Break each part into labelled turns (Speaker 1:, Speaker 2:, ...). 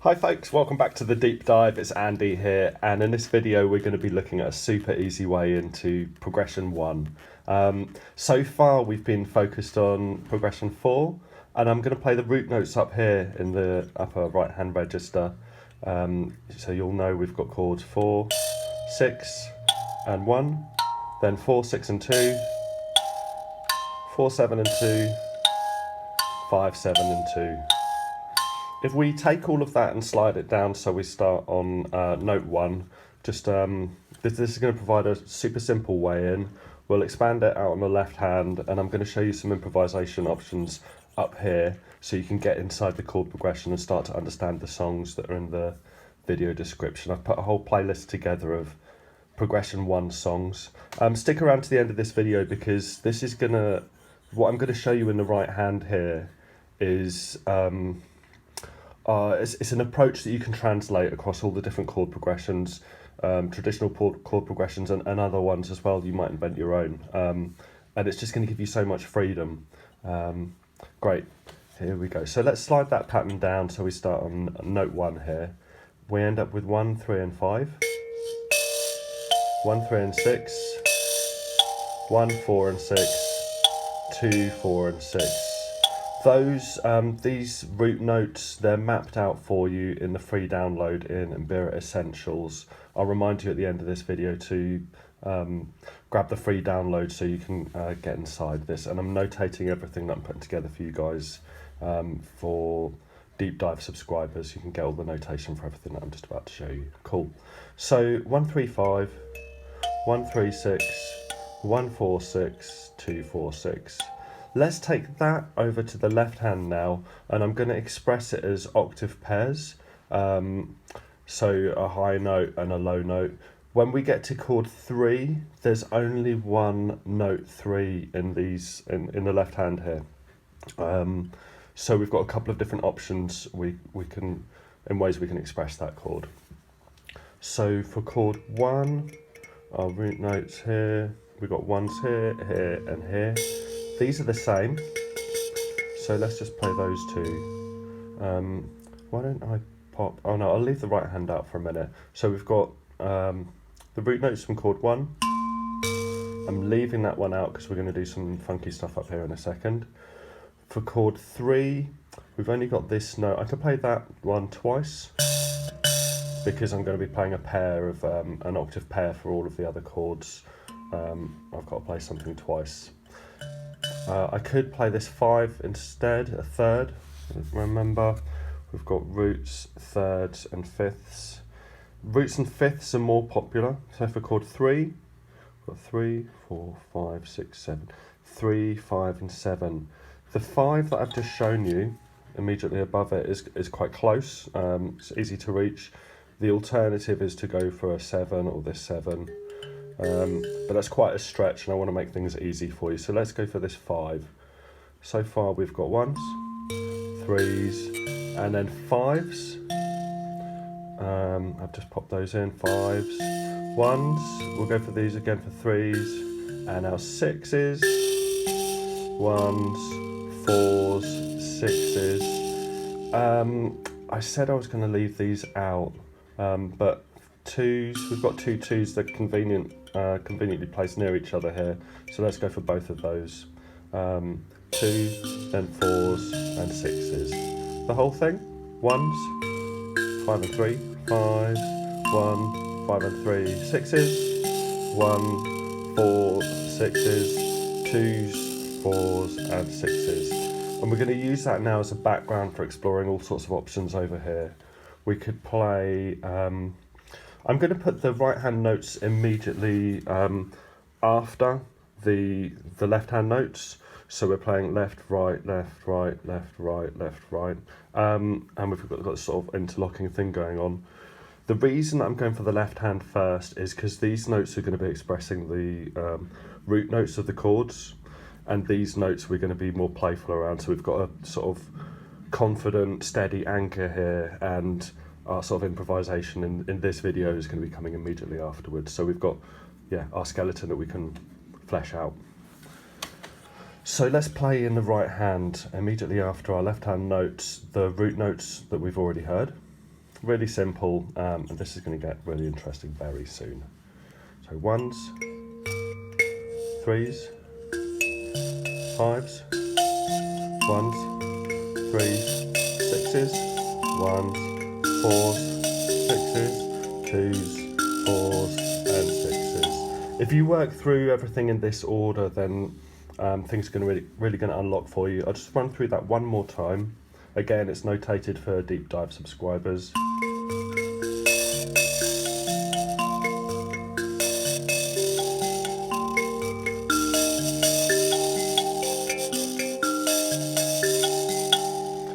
Speaker 1: Hi folks, welcome back to the deep dive. It's Andy here, and in this video we're going to be looking at a super easy way into progression 1. So far we've been focused on progression 4, and I'm going to play the root notes up here in the upper right hand register. So you'll know we've got chords 4, 6 and 1, then 4, 6 and 2, 4, 7 and 2, 5, 7 and 2. If we take all of that and slide it down so we start on note 1, just this is going to provide a super simple way in. We'll expand it out on the left hand, and I'm going to show you some improvisation options up here so you can get inside the chord progression and start to understand the songs that are in the video description. I've put a whole playlist together of progression 1 songs. Stick around to the end of this video because this is what I'm going to show you in the right hand here is it's an approach that you can translate across all the different chord progressions, traditional chord progressions and other ones as well. You might invent your own, and it's just going to give you so much freedom. Great, here we go. So let's slide that pattern down so we start on note 1 here. We end up with 1, 3 and 5, 1, 3 and 6, 1, 4 and 6, 2, 4 and 6. These root notes, they're mapped out for you in the free download in Mbira Essentials. I'll remind you at the end of this video to grab the free download so you can get inside this. And I'm notating everything that I'm putting together for you guys for deep dive subscribers. You can get all the notation for everything that I'm just about to show you. Cool. So 1, 3, 5, 1, 3, 6, 1, 4, 6, 2, 4, 6. Let's take that over to the left hand now, and I'm going to express it as octave pairs. So a high note and a low note. When we get to chord 3, there's only one note 3 in these in the left hand here. So we've got a couple of different options we can in ways we can express that chord. So for chord 1, our root notes here. We've got ones here, here, and here. These are the same, so let's just play those two. Why don't I pop, oh no, I'll leave the right hand out for a minute. So we've got the root notes from chord 1. I'm leaving that one out because we're going to do some funky stuff up here in a second. For chord 3, we've only got this note. I can play that one twice because I'm going to be playing a pair of an octave pair for all of the other chords. I've got to play something twice. I could play this 5 instead, a third. Remember, we've got roots, thirds and fifths. Roots and fifths are more popular. So for chord 3, we've got 3, 4, 5, 6, 7. 3, 5 and 7. The 5 that I've just shown you immediately above it is quite close. It's easy to reach. The alternative is to go for a 7 or this 7. But that's quite a stretch and I want to make things easy for you. So let's go for this 5. So far we've got 1s, 3s and then 5s. I've just popped those in, 5s, 1s. We'll go for these again for 3s and now 6s, 1s, 4s, 6s. I said I was going to leave these out, but 2s, we've got 2 2s that conveniently placed near each other here, so let's go for both of those. 2, then 4s and 6s. The whole thing, 1s, 5 and 3, 5, 1, 5 and 3, 6s, 1, 4, 6s, 2s, 4s and 6s. And we're going to use that now as a background for exploring all sorts of options over here. We could play I'm going to put the right hand notes immediately after the left hand notes. So we're playing left, right, left, right, left, right, left, right. And we've got this sort of interlocking thing going on. The reason I'm going for the left hand first is because these notes are going to be expressing the root notes of the chords. And these notes we're going to be more playful around. So we've got a sort of confident, steady anchor here, and our sort of improvisation in this video is going to be coming immediately afterwards. So we've got, our skeleton that we can flesh out. So let's play in the right hand immediately after our left hand notes, the root notes that we've already heard. Really simple, and this is going to get really interesting very soon. So ones, threes, fives, ones, threes, sixes, ones, fours, sixes, twos, fours, and sixes. If you work through everything in this order, then things are going to really going to unlock for you. I'll just run through that one more time. Again, it's notated for deep dive subscribers.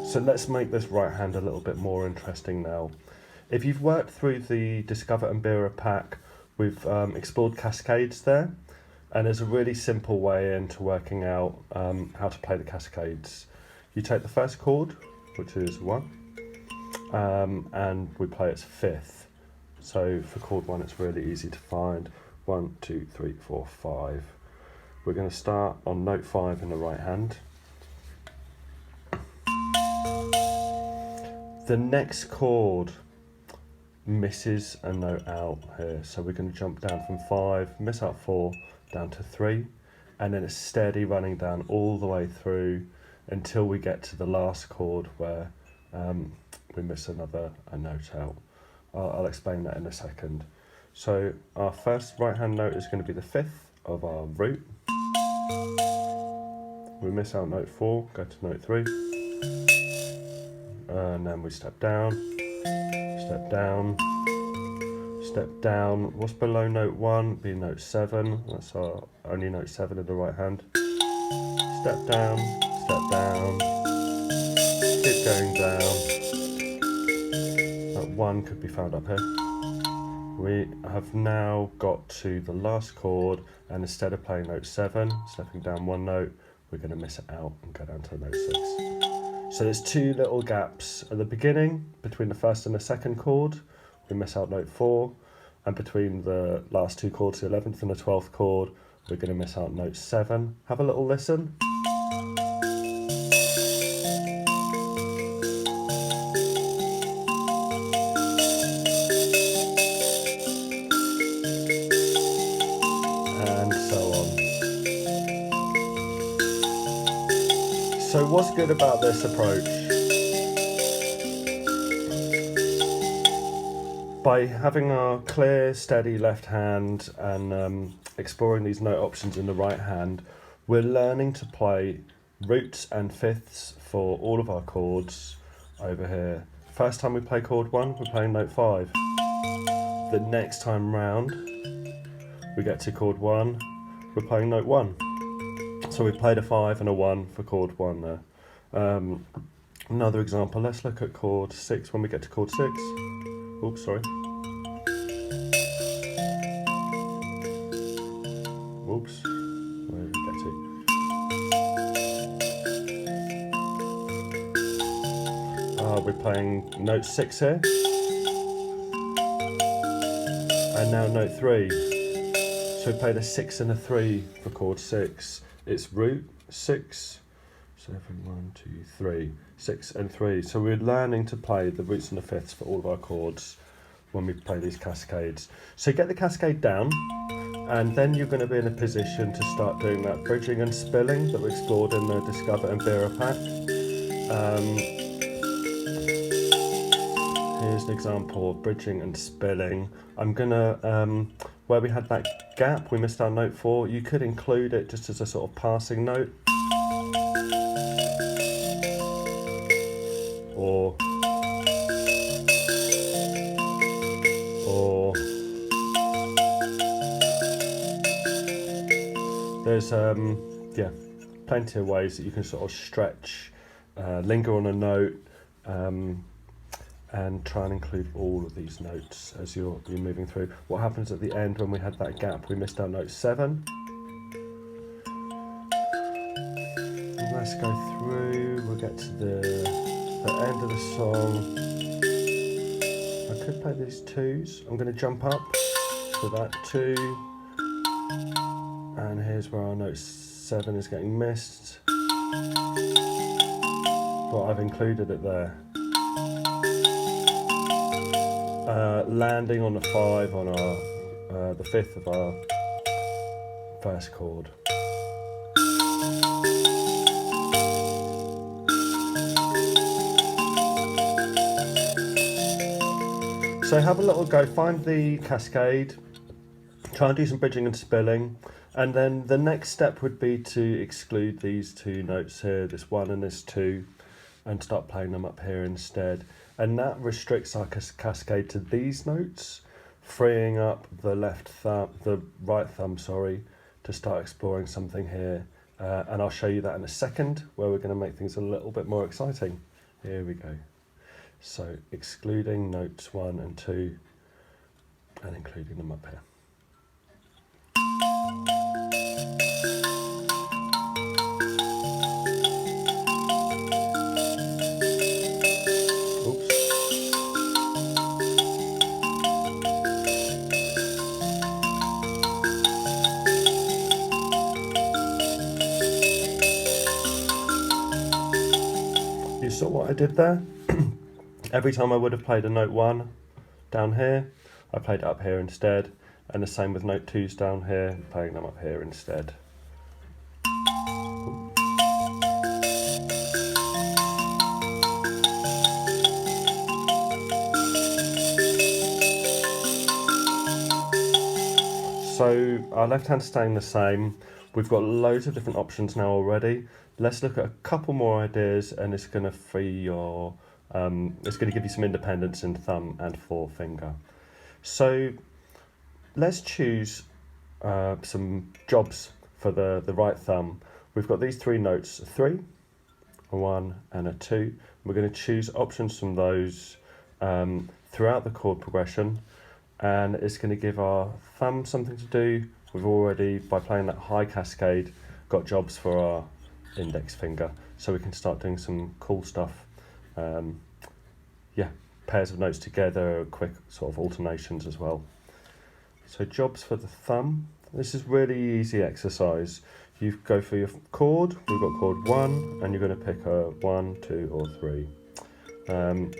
Speaker 1: So let's make this right hand a little bit more interesting now. If you've worked through the Discover Mbira pack, we've explored Cascades there, and there's a really simple way into working out how to play the Cascades. You take the first chord, which is 1, and we play its 5th. So for chord 1, it's really easy to find. 1, 2, 3, 4, 5. We're going to start on note 5 in the right hand. The next chord misses a note out here, so we're going to jump down from 5, miss out 4, down to 3, and then it's steady running down all the way through until we get to the last chord where we miss a note out. I'll explain that in a second. So our first right hand note is going to be the 5th of our root. We miss out note 4, go to note 3, and then we step down, step down, step down. What's below note 1? Be note 7. That's our only note 7 in the right hand. Step down, keep going down. That 1 could be found up here. We have now got to the last chord, and instead of playing note 7, stepping down 1 note, we're going to miss it out and go down to note 6. So there's 2 little gaps at the beginning between the first and the second chord. We miss out note 4, and between the last 2 chords, the 11th and the 12th chord, we're going to miss out note 7. Have a little listen. And so on. So what's good about this approach? By having our clear, steady left hand and exploring these note options in the right hand, we're learning to play roots and 5ths for all of our chords over here. First time we play chord 1, we're playing note 5. The next time round, we get to chord 1, we're playing note 1. So we played a 5 and a 1 for chord 1 there. Another example, let's look at chord 6 when we get to chord 6. Oops, sorry. Oops, where did we get to? We're playing note 6 here. And now note 3. So we played a 6 and a 3 for chord 6. It's root 6, 7, 1, 2, 3, 6 and 3. So we're learning to play the roots and the 5ths for all of our chords when we play these cascades. So get the cascade down, and then you're going to be in a position to start doing that bridging and spilling that we explored in the Discover Mbira pack. Here's an example of bridging and spilling. I'm gonna, where we had that gap, we missed our note 4, you could include it just as a sort of passing note. Or there's, yeah, plenty of ways that you can sort of stretch, linger on a note, and try and include all of these notes as you're moving through. What happens at the end when we had that gap? We missed out note 7. And let's go through, we'll get to the end of the song. I could play these 2s. I'm going to jump up to that 2. And here's where our note 7 is getting missed. But I've included it there. landing on the 5 on our the 5th of our first chord. So have a little go, find the cascade, try and do some bridging and spilling, and then the next step would be to exclude these 2 notes here, this 1 and this 2, and start playing them up here instead. And that restricts our cascade to these notes, freeing up the right thumb, to start exploring something here. And I'll show you that in a second, where we're going to make things a little bit more exciting. Here we go. So excluding notes 1 and 2 and including them up here. You saw what I did there? Every time I would have played a note 1 down here, I played it up here instead, and the same with note 2s down here, playing them up here instead. So our left hand's staying the same. We've got loads of different options now already. Let's look at a couple more ideas, and it's going to free your it's going to give you some independence in thumb and forefinger. So let's choose some jobs for the right thumb. We've got these 3 notes, a 3, a 1 and a 2. We're going to choose options from those throughout the chord progression, and it's going to give our thumb something to do. We've already, by playing that high cascade, got jobs for our index finger, so we can start doing some cool stuff. Pairs of notes together, quick sort of alternations as well. So jobs for the thumb. This is really easy exercise. You go for your chord. We've got chord 1, and you're going to pick a 1, 2 or 3.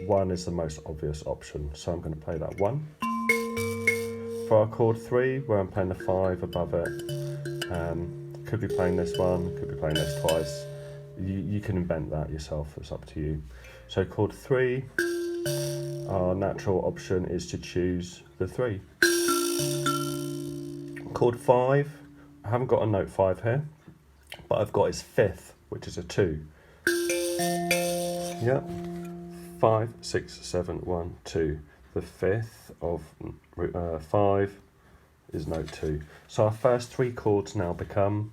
Speaker 1: 1 is the most obvious option, so I'm going to play that 1. For our chord 3, where I'm playing the 5 above it, could be playing this one, could be playing this twice. You can invent that yourself, it's up to you. So chord 3, our natural option is to choose the 3. Chord 5, I haven't got a note 5 here, but I've got its 5th, which is a 2. Yep, 5, 6, 7, 1, 2. The 5th of 5 is note 2. So our first 3 chords now become,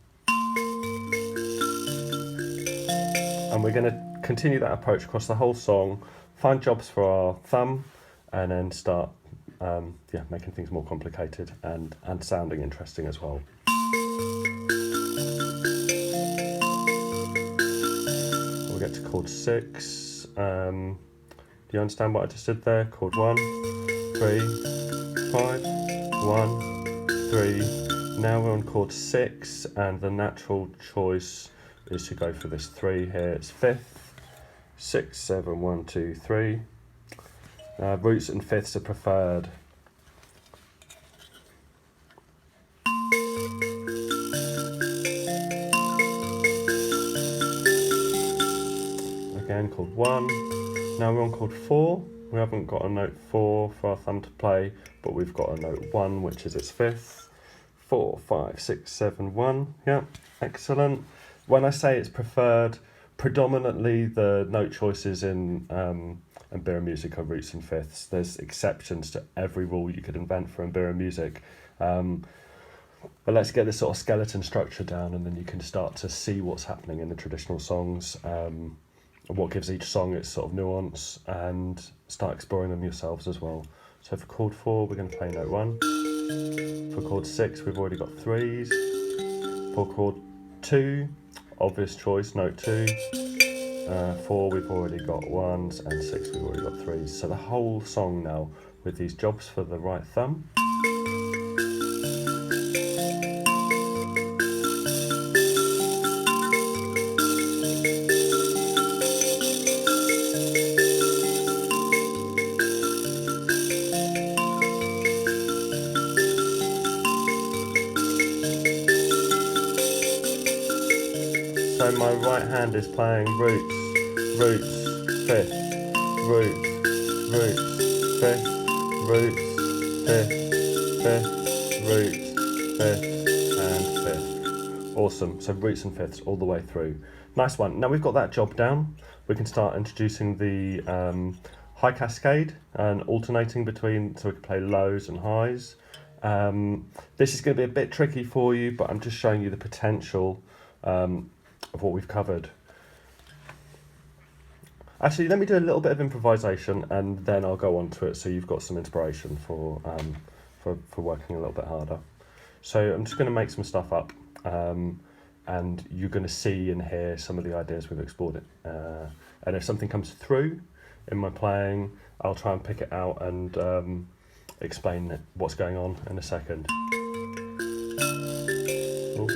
Speaker 1: and we're going to continue that approach across the whole song, find jobs for our thumb, and then start making things more complicated and sounding interesting as well. We'll get to chord 6. Do you understand what I just did there? Chord 1, 3, 5, 1, 3. Now we're on chord 6, and the natural choice is to go for this 3 here. It's 5th, 6, 7, 1, 2, 3. Roots and 5ths are preferred. Again, chord 1. Now we're on chord 4. We haven't got a note 4 for our thumb to play, but we've got a note 1, which is its 5th. 4, 5, 6, 7, 1. Yeah, excellent. When I say it's preferred, predominantly the note choices in Mbira music are roots and 5ths. There's exceptions to every rule you could invent for Mbira music. But let's get this sort of skeleton structure down, and then you can start to see what's happening in the traditional songs, what gives each song its sort of nuance, and start exploring them yourselves as well. So for chord 4, we're going to play note 1. For chord 6, we've already got 3s. For chord 2, obvious choice, note 2. 4, we've already got 1s, and 6, we've already got 3s. So the whole song now with these jobs for the right thumb. So my right hand is playing roots, roots, fifth, roots, roots, fifth, roots, fifth, fifth, roots, fifth, and fifth. Awesome. So roots and fifths all the way through. Nice one. Now we've got that job down, we can start introducing the high cascade and alternating between, so we can play lows and highs. This is going to be a bit tricky for you, but I'm just showing you the potential of what we've covered. Actually, let me do a little bit of improvisation and then I'll go on to it so you've got some inspiration for working a little bit harder. So I'm just going to make some stuff up and you're going to see and hear some of the ideas we've explored it. And if something comes through in my playing, I'll try and pick it out and explain what's going on in a second. Ooh.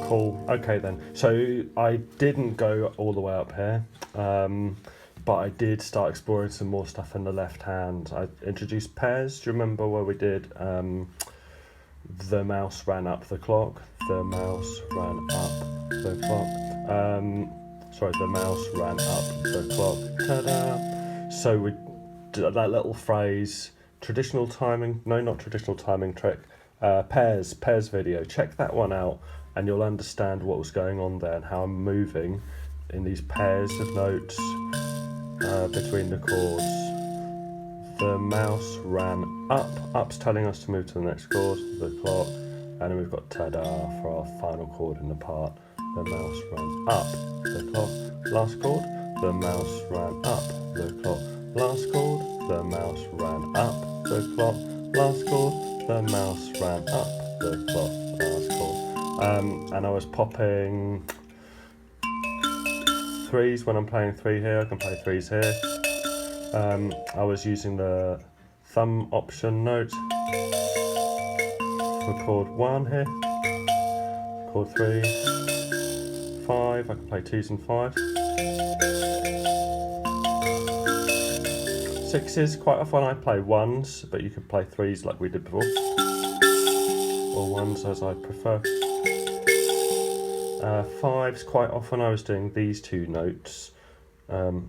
Speaker 1: Cool. Okay then. So I didn't go all the way up here, but I did start exploring some more stuff in the left hand. I introduced pairs. Do you remember where we did the mouse ran up the clock, the mouse ran up the clock, sorry, the mouse ran up the clock, ta-da. So we did that little phrase, traditional timing, no, not traditional timing trick, pairs video. Check that one out and you'll understand what was going on there and how I'm moving in these pairs of notes between the chords. The mouse ran up, up's telling us to move to the next chord, the clock, and then we've got ta-da for our final chord in the part. The mouse ran up the clock, last chord, the mouse ran up the clock, last chord, the mouse ran up the clock, last chord, the mouse ran up the clock, last chord. And I was popping threes when I'm playing three here. I can play threes here. I was using the thumb option note for chord 1 here, chord 3, 5. I can play 2s and 5. 6s, quite often I play 1s, but you could play 3s like we did before, or 1s as I prefer. 5s, quite often I was doing these two notes.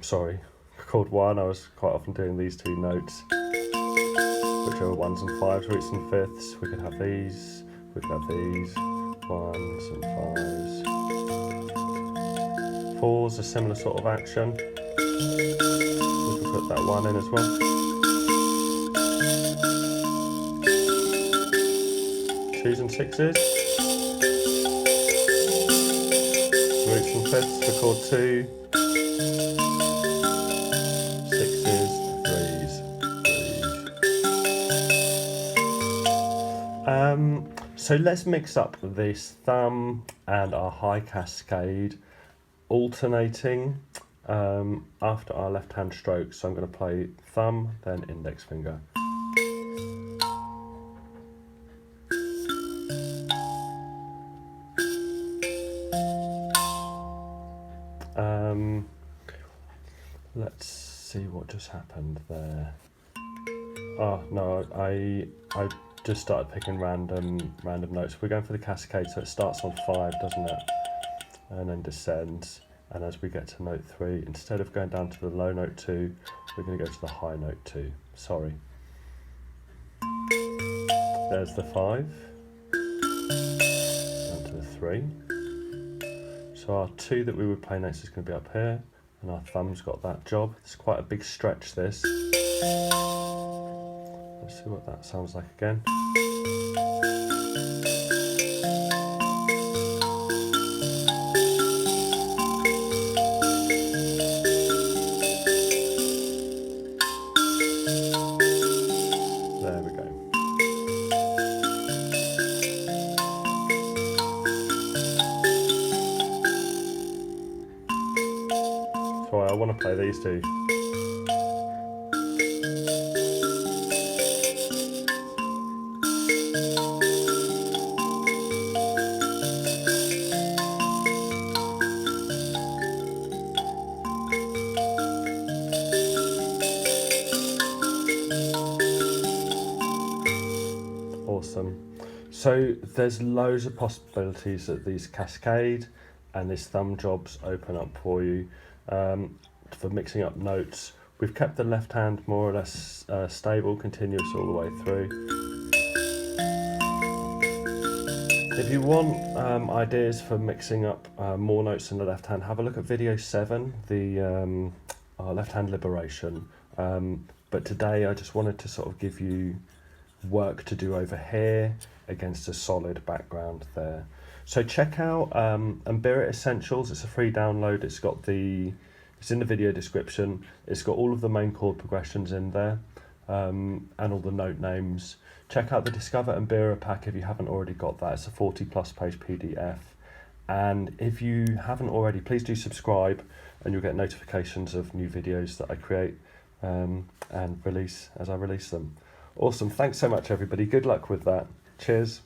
Speaker 1: Sorry, chord 1, I was quite often doing these two notes, which are 1s and 5s, roots and fifths. We could have these, we could have these, 1s and 5s. 4s, a similar sort of action. We could put that 1 in as well. 2s and 6s. Roots and fifths for chord 2. 6s, 3s. So let's mix up this thumb and our high cascade, alternating after our left hand stroke. So I'm going to play thumb, then index finger. Let's see what just happened there. Oh no, I just started picking random notes. We're going for the cascade, so it starts on 5, doesn't it? and then descends. And as we get to note 3, instead of going down to the low note 2, we're going to go to the high note 2. Sorry. There's the 5, and to the 3. So our 2 that we would play next is going to be up here, and our thumb's got that job. It's quite a big stretch, this. Let's see what that sounds like again. There we go. So I want to play these two. Awesome. So there's loads of possibilities that these Cascade and these thumb jobs open up for you for mixing up notes. We've kept the left hand more or less stable, continuous all the way through. If you want ideas for mixing up more notes in the left hand, have a look at video 7, the left hand liberation. But today I just wanted to sort of give you work to do over here against a solid background there. So check out Mbira Essentials. It's a free download. It's in the video description. It's got all of the main chord progressions in there and all the note names. Check out the Discover Mbira pack if you haven't already got that. It's a 40+ page PDF. And if you haven't already, please do subscribe and you'll get notifications of new videos that I create and release as I release them. Awesome. Thanks so much, everybody. Good luck with that. Cheers.